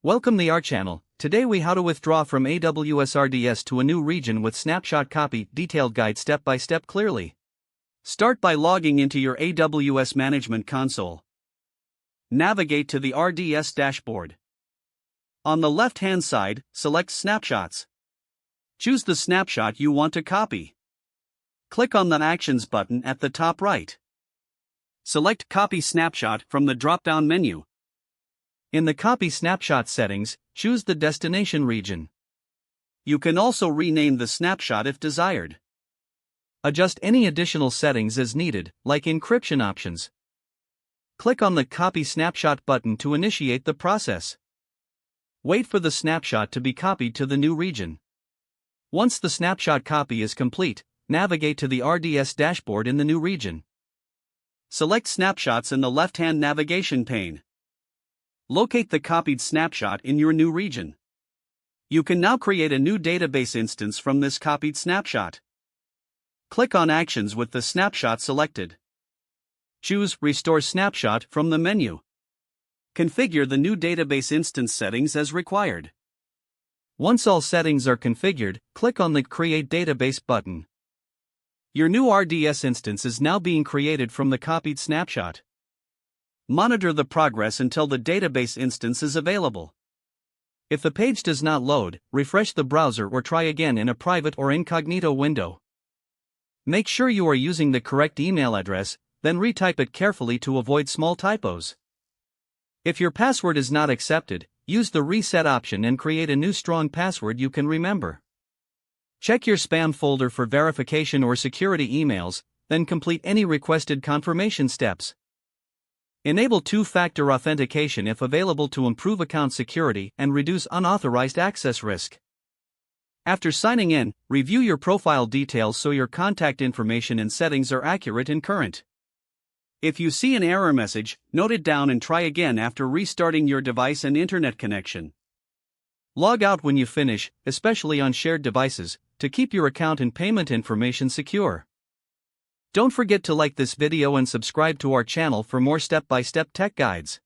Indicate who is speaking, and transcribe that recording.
Speaker 1: Welcome to our channel. Today we how to withdraw from AWS RDS to a new region with snapshot copy, detailed guide step by step clearly. Start by logging into your AWS Management Console. Navigate to the RDS dashboard. On the left-hand side, select Snapshots. Choose the snapshot you want to copy. Click on the Actions button at the top right. Select Copy Snapshot from the drop-down menu. In the Copy Snapshot settings, choose the destination region. You can also rename the snapshot if desired. Adjust any additional settings as needed, like encryption options. Click on the Copy Snapshot button to initiate the process. Wait for the snapshot to be copied to the new region. Once the snapshot copy is complete, navigate to the RDS dashboard in the new region. Select Snapshots in the left-hand navigation pane. Locate the copied snapshot in your new region. You can now create a new database instance from this copied snapshot. Click on Actions with the snapshot selected. Choose Restore Snapshot from the menu. Configure the new database instance settings as required. Once all settings are configured, click on the Create Database button. Your new RDS instance is now being created from the copied snapshot. Monitor the progress until the database instance is available. If the page does not load, refresh the browser or try again in a private or incognito window. Make sure you are using the correct email address, then retype it carefully to avoid small typos. If your password is not accepted, use the Reset option and create a new strong password you can remember. Check your spam folder for verification or security emails, then complete any requested confirmation steps. Enable two-factor authentication if available to improve account security and reduce unauthorized access risk. After signing in, review your profile details so your contact information and settings are accurate and current. If you see an error message, note it down and try again after restarting your device and internet connection. Log out when you finish, especially on shared devices, to keep your account and payment information secure. Don't forget to like this video and subscribe to our channel for more step-by-step tech guides.